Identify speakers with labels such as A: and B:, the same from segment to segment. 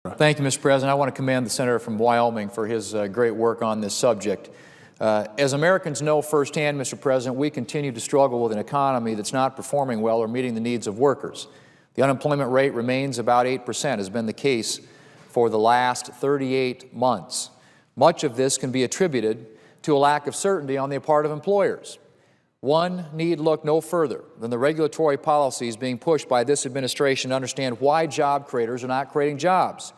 A: Thank you, Mr. President. I want to commend the senator from Wyoming for his great work on this subject. As Americans know firsthand, Mr. President, we continue to struggle with an economy that's not performing well or meeting the needs of workers. The unemployment rate remains about 8%, has been the case for the last 38 months. Much of this can be attributed to a lack of certainty on the part of employers. One need look no further than the regulatory policies being pushed by this administration to understand why job creators are not creating jobs.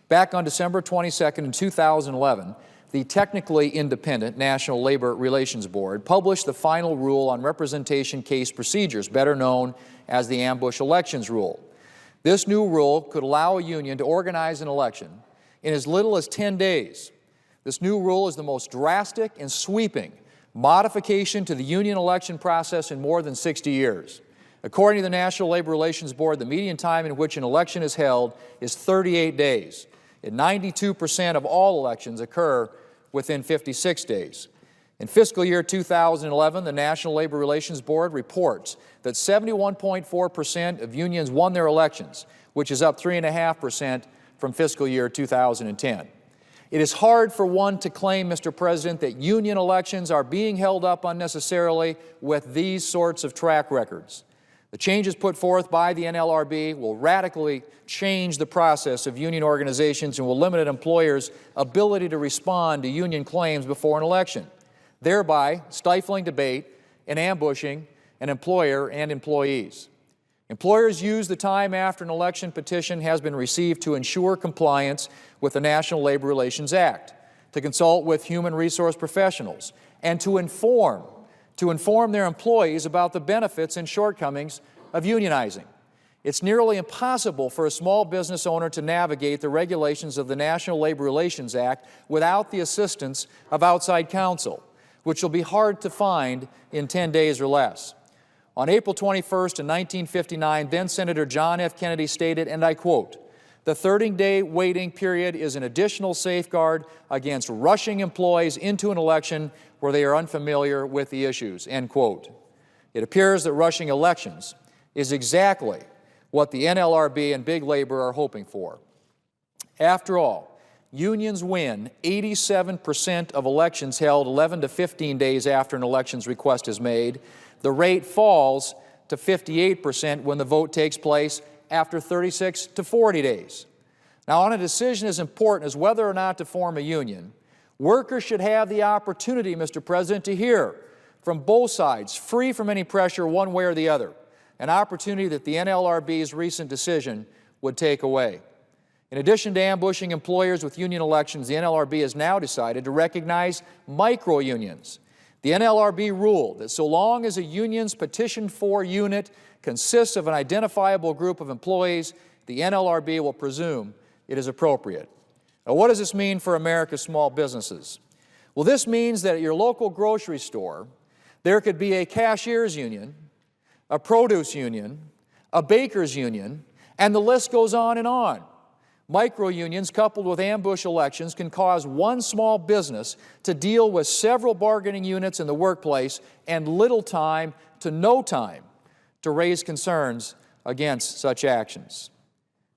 A: Back on December 22nd in 2011, the technically independent National Labor Relations Board published the final rule on representation case procedures, better known as the ambush elections rule. This new rule could allow a union to organize an election in as little as 10 days. This new rule is the most drastic and sweeping modification to the union election process in more than 60 years. According to the National Labor Relations Board, the median time in which an election is held is 38 days, and 92% of all elections occur within 56 days. In fiscal year 2011, the National Labor Relations Board reports that 71.4% of unions won their elections, which is up 3.5% from fiscal year 2010. It is hard for one to claim, Mr. President, that union elections are being held up unnecessarily with these sorts of track records. The changes put forth by the NLRB will radically change the process of union organizations and will limit an employer's ability to respond to union claims before an election, thereby stifling debate and ambushing an employer and employees. Employers use the time after an election petition has been received to ensure compliance with the National Labor Relations Act, to consult with human resource professionals, and to inform their employees about the benefits and shortcomings of unionizing. It's nearly impossible for a small business owner to navigate the regulations of the National Labor Relations Act without the assistance of outside counsel, which will be hard to find in 10 days or less. On April 21st in 1959, then-Senator John F. Kennedy stated, and I quote, "The 30-day waiting period is an additional safeguard against rushing employees into an election where they are unfamiliar with the issues," end quote. It appears that rushing elections is exactly what the NLRB and big labor are hoping for. After all, unions win 87% of elections held 11 to 15 days after an elections request is made. The rate falls to 58% when the vote takes place after 36 to 40 days. Now, on a decision as important as whether or not to form a union, workers should have the opportunity, Mr. President, to hear from both sides, free from any pressure one way or the other, an opportunity that the NLRB's recent decision would take away. In addition to ambushing employers with union elections, the NLRB has now decided to recognize micro-unions. The NLRB ruled that so long as a union's petitioned for unit consists of an identifiable group of employees, the NLRB will presume it is appropriate. Now, what does this mean for America's small businesses? Well, this means that at your local grocery store, there could be a cashier's union, a produce union, a baker's union, and the list goes on and on. Micro-unions coupled with ambush elections can cause one small business to deal with several bargaining units in the workplace and little time to no time to raise concerns against such actions.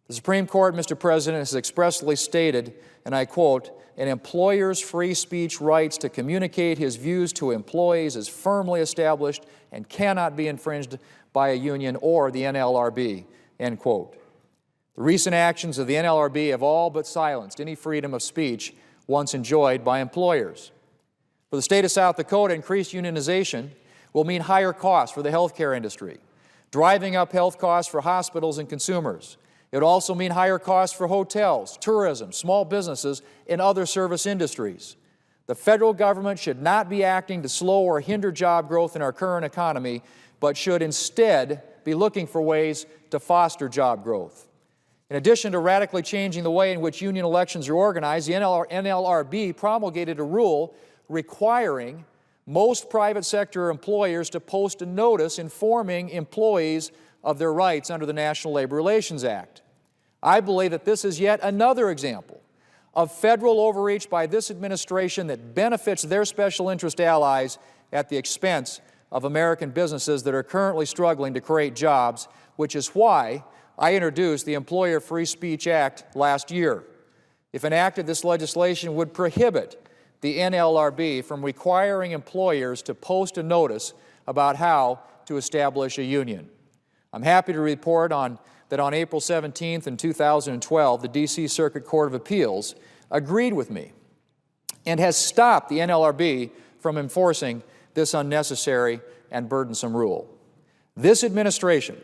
A: The Supreme Court, Mr. President, has expressly stated, and I quote, "An employer's free speech rights to communicate his views to employees is firmly established and cannot be infringed by a union or the NLRB," end quote. The recent actions of the NLRB have all but silenced any freedom of speech once enjoyed by employers. For the state of South Dakota, increased unionization will mean higher costs for the healthcare industry, driving up health costs for hospitals and consumers. It would also mean higher costs for hotels, tourism, small businesses, and other service industries. The federal government should not be acting to slow or hinder job growth in our current economy, but should instead be looking for ways to foster job growth. In addition to radically changing the way in which union elections are organized, the NLRB promulgated a rule requiring most private sector employers to post a notice informing employees of their rights under the National Labor Relations Act. I believe that this is yet another example of federal overreach by this administration that benefits their special interest allies at the expense of American businesses that are currently struggling to create jobs, which is why I introduced the Employer Free Speech Act last year. If enacted, this legislation would prohibit the NLRB from requiring employers to post a notice about how to establish a union. I'm happy to report that on April 17th in 2012, the D.C. Circuit Court of Appeals agreed with me and has stopped the NLRB from enforcing this unnecessary and burdensome rule. This administration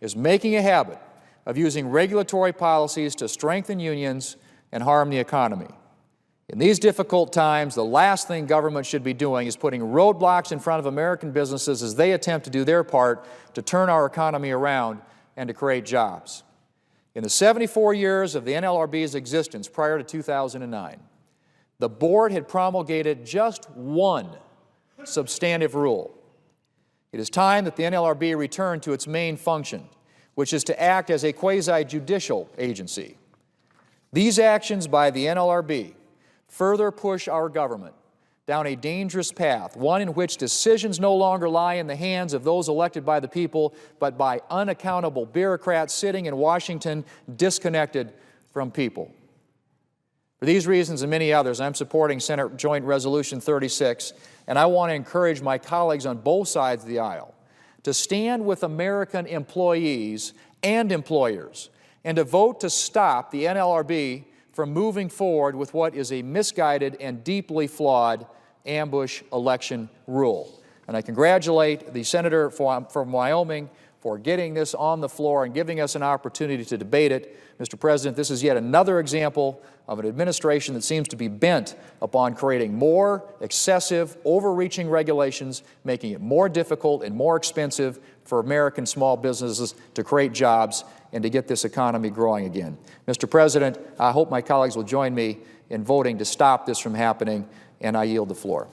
A: is making a habit of using regulatory policies to strengthen unions and harm the economy. In these difficult times, the last thing government should be doing is putting roadblocks in front of American businesses as they attempt to do their part to turn our economy around and to create jobs. In the 74 years of the NLRB's existence prior to 2009, the board had promulgated just one substantive rule. It is time that the NLRB return to its main function, which is to act as a quasi-judicial agency. These actions by the NLRB further push our government down a dangerous path, one in which decisions no longer lie in the hands of those elected by the people, but by unaccountable bureaucrats sitting in Washington, disconnected from people. For these reasons and many others, I'm supporting Senate Joint Resolution 36, and I want to encourage my colleagues on both sides of the aisle to stand with American employees and employers and to vote to stop the NLRB from moving forward with what is a misguided and deeply flawed ambush election rule. And I congratulate the senator from Wyoming for getting this on the floor and giving us an opportunity to debate it. Mr. President, this is yet another example of an administration that seems to be bent upon creating more excessive, overreaching regulations, making it more difficult and more expensive for American small businesses to create jobs and to get this economy growing again. Mr. President, I hope my colleagues will join me in voting to stop this from happening, and I yield the floor.